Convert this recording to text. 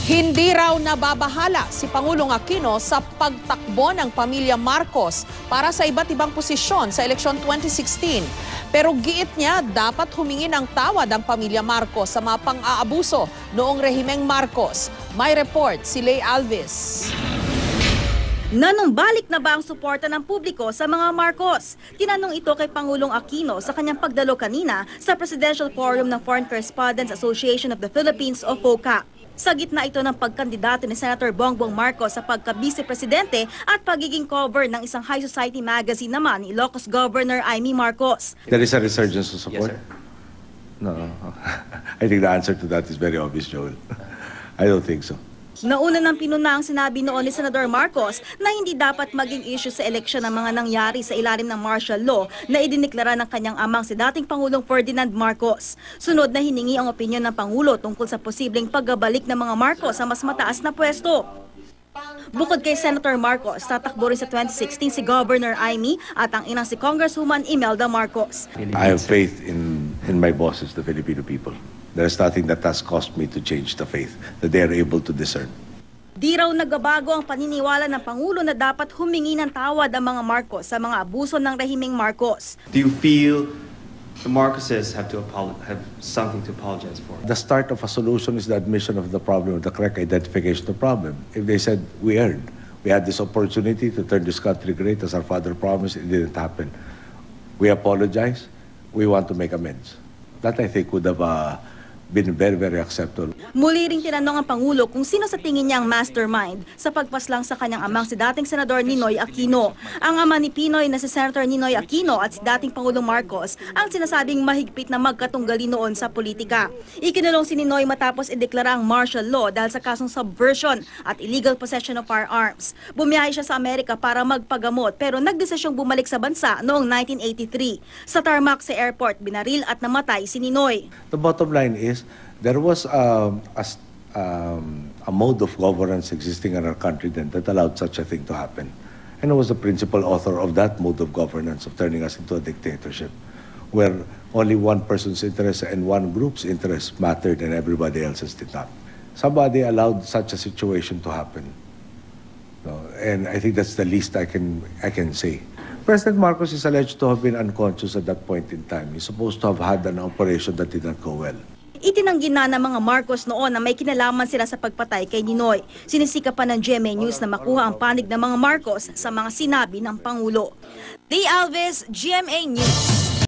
Hindi raw nababahala si Pangulong Aquino sa pagtakbo ng pamilya Marcos para sa iba't ibang posisyon sa eleksyon 2016. Pero giit niya dapat humingi ng tawad ang pamilya Marcos sa mga pang-aabuso noong rehimeng Marcos. May report si Lay Alves. Nanumbalik na ba ang suporta ng publiko sa mga Marcos? Tinanong ito kay Pangulong Aquino sa kanyang pagdalo kanina sa Presidential Forum ng Foreign Correspondents Association of the Philippines o FOCA. Sa gitna ito ng pagkandidato ni Senator Bongbong Marcos sa pagka-vice-presidente at pagiging cover ng isang high society magazine naman ni Ilocos Governor Imee Marcos. There is a resurgence of support? Yes, sir. No. I think the answer to that is very obvious, Joel. I don't think so. Nauna ng pinuna ang sinabi noon ni Senador Marcos na hindi dapat maging issue sa eleksyon ng mga nangyari sa ilalim ng martial law na idiniklara ng kanyang amang si dating Pangulong Ferdinand Marcos. Sunod na hiningi ang opinyon ng Pangulo tungkol sa posibleng pagbabalik ng mga Marcos sa mas mataas na pwesto. Bukod kay Senator Marcos, tatakbo rin sa 2016 si Governor Imee at ang inang si Congresswoman Imelda Marcos. I have faith in my bosses, the Filipino people. There's nothing that has caused me to change the faith that they are able to discern. Di raw nagbabago ang paniniwala ng Pangulo na dapat humingi ng tawad ang mga Marcos sa mga abuso ng rehimeng Marcos. Do you feel the Marcoses have something to apologize for? The start of a solution is the admission of the problem, the correct identification of the problem. If they said, we erred, we had this opportunity to turn this country great as our father promised, it didn't happen. We apologize, we want to make amends. That I think would have been very, very acceptable. Muli ring tinanong ang Pangulo kung sino sa tingin niya ang mastermind sa pagpaslang sa kanyang amang si dating Senador Ninoy Aquino. Ang ama ni Pinoy na si Senator Ninoy Aquino at si dating Pangulong Marcos ang sinasabing mahigpit na magkatunggali noon sa politika. Ikinulong si Ninoy matapos ideklara ang martial law dahil sa kasong subversion at illegal possession of firearms. Bumiyahe siya sa Amerika para magpagamot pero nagdesisyong bumalik sa bansa noong 1983. Sa tarmac sa airport, binaril at namatay si Ninoy. The bottom line is, there was a mode of governance existing in our country then that allowed such a thing to happen. And I was the principal author of that mode of governance, of turning us into a dictatorship, where only one person's interest and one group's interest mattered and everybody else's did not. Somebody allowed such a situation to happen. No, and I think that's the least I can say. President Marcos is alleged to have been unconscious at that point in time. He's supposed to have had an operation that did not go well. Itinanggi na ng mga Marcos noon na may kinalaman sila sa pagpatay kay Ninoy. Sinisika pa ng GMA News na makuha ang panig ng mga Marcos sa mga sinabi ng Pangulo. Lay Alves, GMA News.